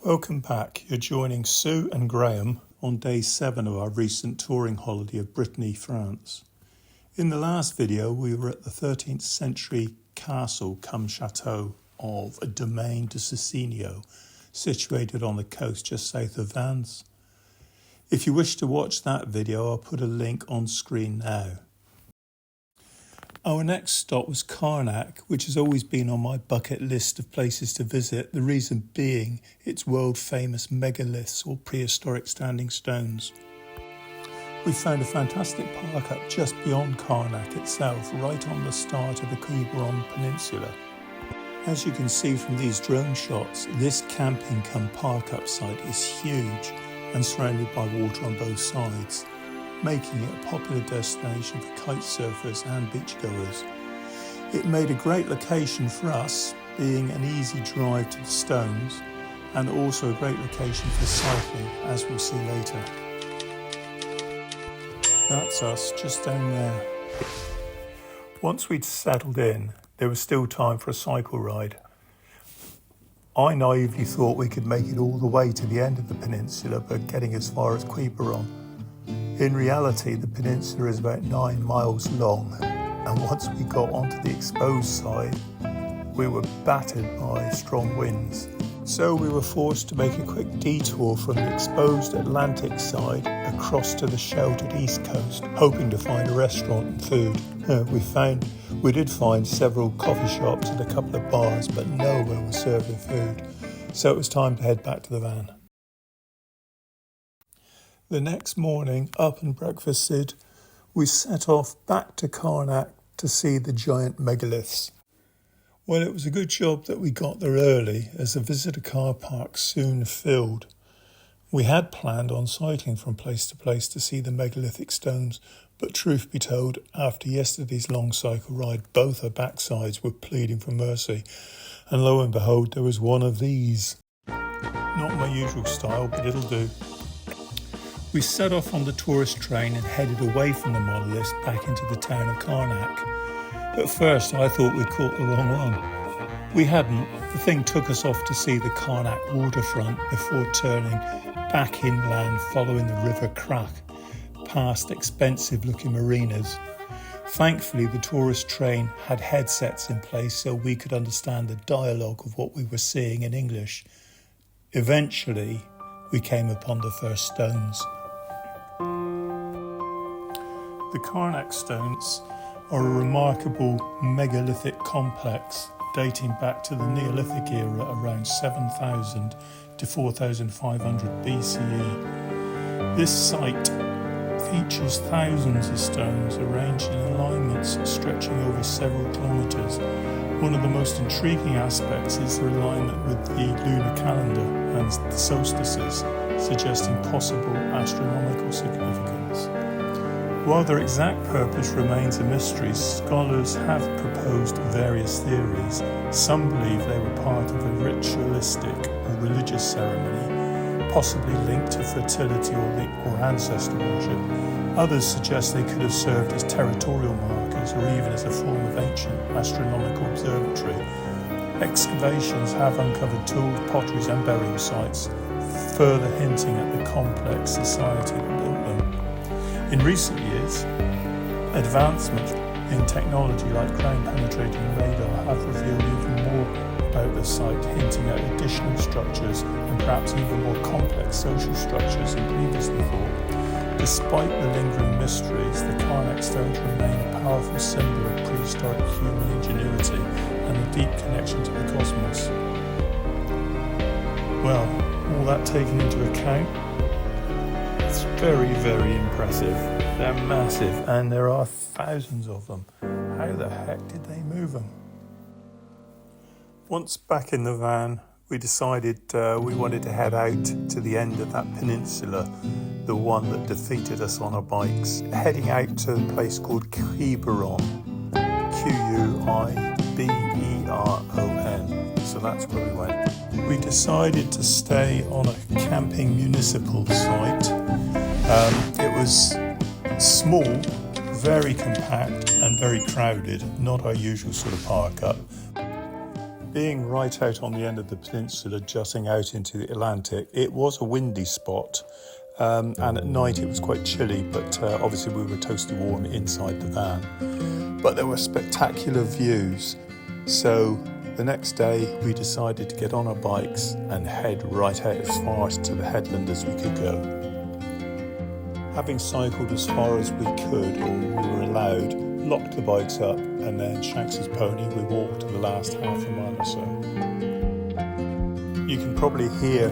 Welcome back. You're joining Sue and Graham on day 7 of our recent touring holiday of Brittany, France. In the last video, we were at the 13th century castle cum chateau of a domain de Cecchino, situated on the coast just south of Vannes. If you wish to watch that video, I'll put a link on screen now. Our next stop was Carnac, which has always been on my bucket list of places to visit, the reason being its world-famous megaliths or prehistoric standing stones. We found a fantastic park up just beyond Carnac itself, right on the start of the Quiberon Peninsula. As you can see from these drone shots, this camping cum park up site is huge and surrounded by water on both sides, making it a popular destination for kite surfers and beachgoers. It made a great location for us, being an easy drive to the stones, and also a great location for cycling, as we'll see later. That's us, just down there. Once we'd settled in, there was still time for a cycle ride. I naively thought we could make it all the way to the end of the peninsula by getting as far as Quiberon. In reality, the peninsula is about 9 miles long, and once we got onto the exposed side, we were battered by strong winds. So we were forced to make a quick detour from the exposed Atlantic side across to the sheltered east coast, hoping to find a restaurant and food. We did find several coffee shops and a couple of bars, but nowhere was serving food. So it was time to head back to the van. The next morning, up and breakfasted, we set off back to Carnac to see the giant megaliths. Well, it was a good job that we got there early, as the visitor car park soon filled. We had planned on cycling from place to place to see the megalithic stones, but truth be told, after yesterday's long cycle ride, both our backsides were pleading for mercy, and lo and behold, there was one of these. Not my usual style, but it'll do. We set off on the tourist train and headed away from the monoliths back into the town of Carnac. At first I thought we'd caught the wrong one. We hadn't. The thing took us off to see the Carnac waterfront before turning back inland following the river Carnac, past expensive looking marinas. Thankfully the tourist train had headsets in place so we could understand the dialogue of what we were seeing in English. Eventually we came upon the first stones. The Carnac stones are a remarkable megalithic complex dating back to the Neolithic era around 7000 to 4500 BCE. This site features thousands of stones arranged in alignments stretching over several kilometres. One of the most intriguing aspects is their alignment with the lunar calendar and the solstices, suggesting possible astronomical significance. While their exact purpose remains a mystery, scholars have proposed various theories. Some believe they were part of a ritualistic or religious ceremony, possibly linked to fertility or ancestor worship. Others suggest they could have served as territorial markers or even as a form of ancient astronomical observatory. Excavations have uncovered tools, potteries and burial sites, further hinting at the complex society that built them. In recent years, advancements in technology like ground-penetrating radar have revealed even more about the site, hinting at additional structures and perhaps even more complex social structures than previously thought. Despite the lingering mysteries, the Carnac stones remain a powerful symbol of prehistoric human ingenuity and a deep connection to the cosmos. Well, all that taken into account, it's very, very impressive. They're massive and there are thousands of them. How the heck did they move them? Once back in the van, we decided we wanted to head out to the end of that peninsula, the one that defeated us on our bikes, heading out to a place called Quiberon, Quiberon. So that's where we went. We decided to stay on a camping municipal site. It was small, very compact and very crowded, not our usual sort of park up. Being right out on the end of the peninsula, jutting out into the Atlantic, it was a windy spot. And at night it was quite chilly, but obviously we were toasty warm inside the van. But there were spectacular views. So the next day we decided to get on our bikes and head right out as far to the headland as we could go. Having cycled as far as we could, or we were allowed, locked the bikes up, and then Shanks's pony, we walked the last half a mile or so. You can probably hear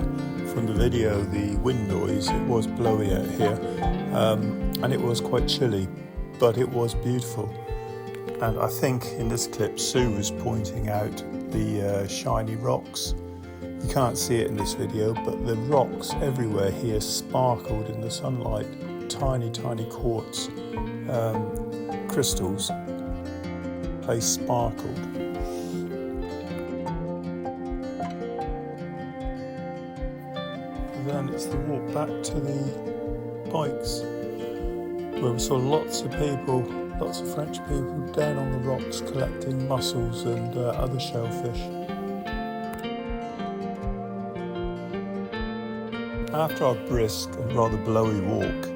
from the video the wind noise. It was blowy out here, and it was quite chilly, but it was beautiful. And I think in this clip Sue was pointing out the shiny rocks. You can't see it in this video, but the rocks everywhere here sparkled in the sunlight. Tiny quartz crystals. They sparkled. Then it's the walk back to the bikes, where we saw lots of people, lots of French people down on the rocks collecting mussels and other shellfish. After our brisk and rather blowy walk,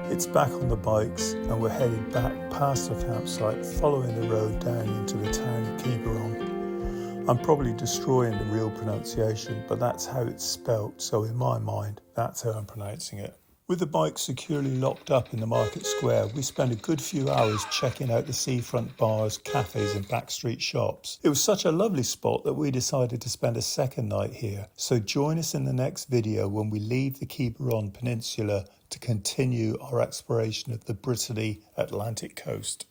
it's back on the bikes and we're headed back past our campsite, following the road down into the town of Quiberon. I'm probably destroying the real pronunciation, but that's how it's spelt, so in my mind, that's how I'm pronouncing it. With the bike securely locked up in the market square, we spent a good few hours checking out the seafront bars, cafes and backstreet shops. It was such a lovely spot that we decided to spend a second night here. So join us in the next video when we leave the Quiberon Peninsula to continue our exploration of the Brittany Atlantic coast.